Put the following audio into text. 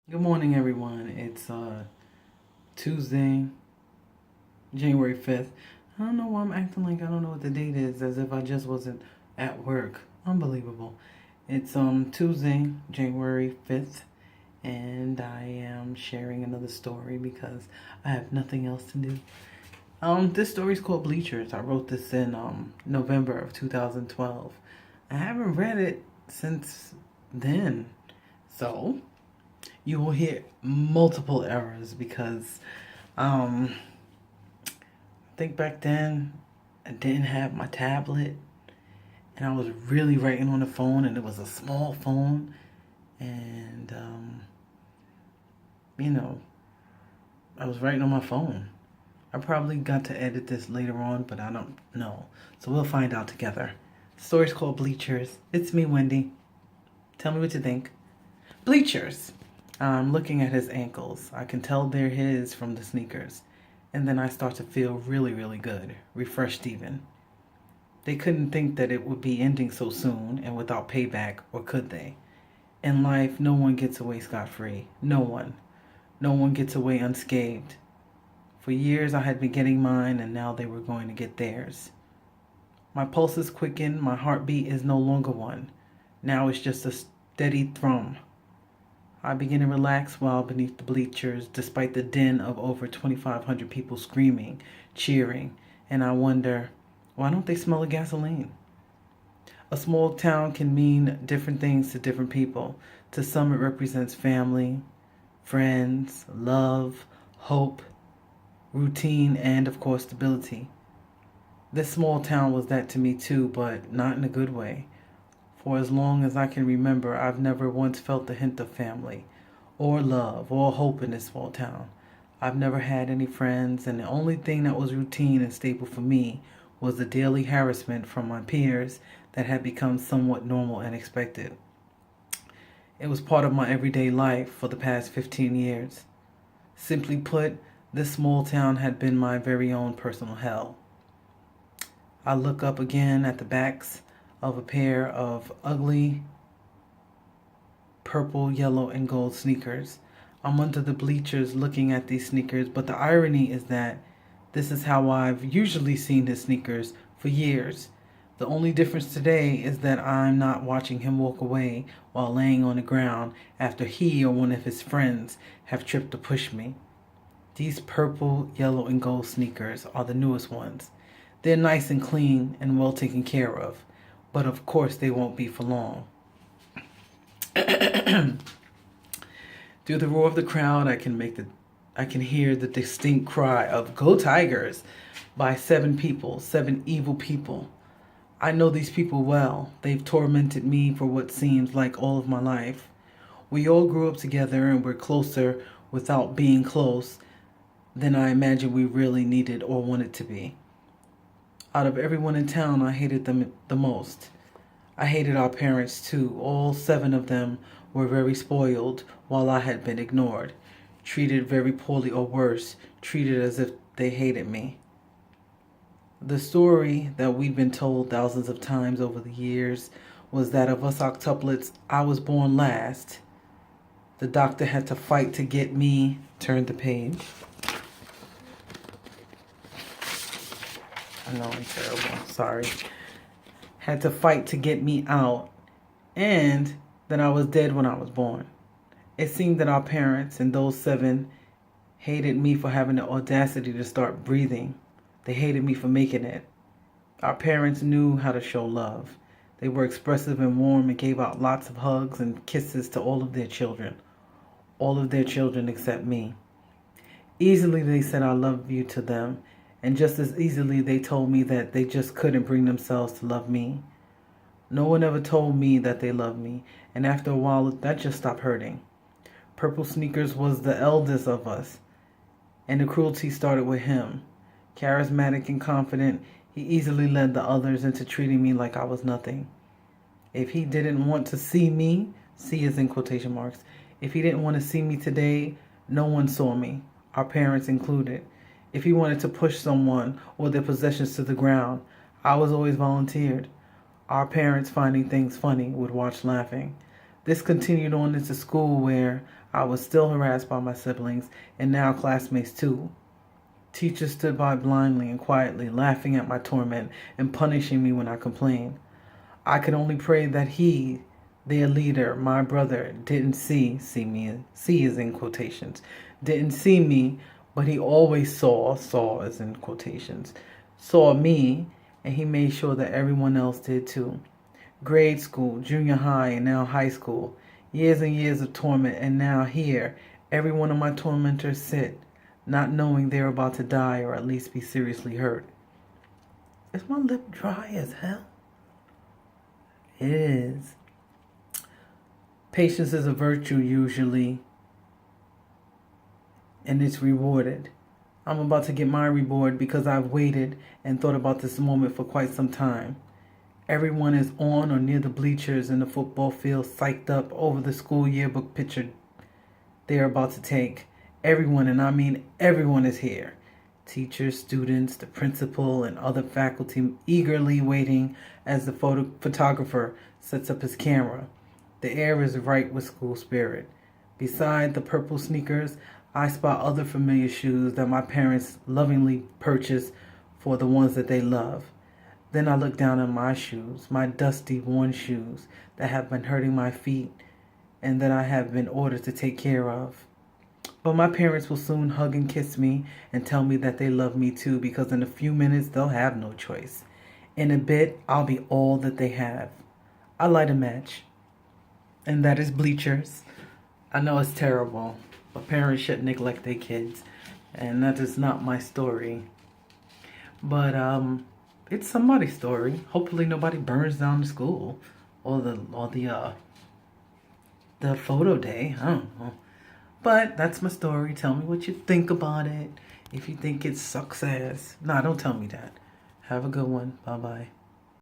Good morning, everyone. It's Tuesday, January 5th. I don't know why I'm acting like I don't know what the date is, as if I just wasn't at work. Unbelievable. It's Tuesday, January 5th, and I am sharing another story because I have nothing else to do. This story is called Bleachers. I wrote this in November of 2012. I haven't read it since then, so you will hear multiple errors because I think back then I didn't have my tablet and I was really writing on the phone, and it was a small phone, and you know I was writing on my phone. I probably got to edit this later on, but I don't know. So we'll find out together. The story's called Bleachers. It's me, Wendy. Tell me what you think. Bleachers. I'm looking at his ankles. I can tell they're his from the sneakers. And then I start to feel really, really good. Refreshed even. They couldn't think that it would be ending so soon and without payback, or could they? In life, no one gets away scot-free. No one. No one gets away unscathed. For years I had been getting mine, and now they were going to get theirs. My pulses quicken. My heartbeat is no longer one. Now it's just a steady thrum. I begin to relax while beneath the bleachers, despite the din of over 2,500 people screaming, cheering, and I wonder, why don't they smell of gasoline? A small town can mean different things to different people. To some, it represents family, friends, love, hope, routine, and, of course, stability. This small town was that to me too, but not in a good way. For as long as I can remember, I've never once felt a hint of family, or love, or hope in this small town. I've never had any friends, and the only thing that was routine and stable for me was the daily harassment from my peers that had become somewhat normal and expected. It was part of my everyday life for the past 15 years. Simply put, this small town had been my very own personal hell. I look up again at the backs of a pair of ugly purple, yellow, and gold sneakers. I'm under the bleachers looking at these sneakers, but the irony is that this is how I've usually seen his sneakers for years. The only difference today is that I'm not watching him walk away while laying on the ground after he or one of his friends have tripped to push me. These purple, yellow, and gold sneakers are the newest ones. They're nice and clean and well taken care of, but of course they won't be for long. Through the roar of the crowd, I can hear the distinct cry of "Go Tigers" by 7 people, 7 evil people. I know these people well. They've tormented me for what seems like all of my life. We all grew up together, and we're closer without being close than I imagined we really needed or wanted to be. Out of everyone in town, I hated them the most. I hated our parents too. All 7 of them were very spoiled, while I had been ignored, treated very poorly, or worse, treated as if they hated me. The story that we'd been told thousands of times over the years was that of us octuplets, I was born last. The doctor had to fight to get me. Turn the page. I know I'm terrible. Sorry. Had to fight to get me out, and that I was dead when I was born. It seemed that our parents and those 7 hated me for having the audacity to start breathing. They hated me for making it. Our parents knew how to show love. They were expressive and warm and gave out lots of hugs and kisses to all of their children. All of their children except me. Easily they said I love you to them, and just as easily they told me that they just couldn't bring themselves to love me. No one ever told me that they loved me, and after a while that just stopped hurting. Purple Sneakers was the eldest of us, and the cruelty started with him. Charismatic and confident, he easily led the others into treating me like I was nothing. If he didn't want to see me, see is in quotation marks, if he didn't want to see me today, no one saw me, our parents included. If he wanted to push someone or their possessions to the ground, I was always volunteered. Our parents, finding things funny, would watch laughing. This continued on into school where I was still harassed by my siblings and now classmates too. Teachers stood by blindly and quietly, laughing at my torment and punishing me when I complained. I could only pray that he, their leader, my brother, didn't see me, see is in quotations, didn't see me, but he always saw is in quotations, saw me, and he made sure that everyone else did too. Grade school, junior high, and now high school. Years and years of torment, and now here, every one of my tormentors sit, not knowing they're about to die or at least be seriously hurt. Is my lip dry as hell? It is. Patience is a virtue usually, and it's rewarded. I'm about to get my reward because I've waited and thought about this moment for quite some time. Everyone is on or near the bleachers in the football field, psyched up over the school yearbook picture they're about to take. Everyone, and I mean everyone, is here. Teachers, students, the principal, and other faculty eagerly waiting as the photographer sets up his camera. The air is right with school spirit. Beside the purple sneakers, I spot other familiar shoes that my parents lovingly purchased for the ones that they love. Then I look down at my shoes, my dusty, worn shoes that have been hurting my feet and that I have been ordered to take care of. But my parents will soon hug and kiss me and tell me that they love me too, because in a few minutes they'll have no choice. In a bit, I'll be all that they have. I light a match, and that is Bleachers. I know it's terrible, but parents shouldn't neglect their kids, and that is not my story. But it's somebody's story. Hopefully nobody burns down the school or the photo day. I don't know. But that's my story. Tell me what you think about it. If you think it sucks ass. Nah, don't tell me that. Have a good one. Bye-bye.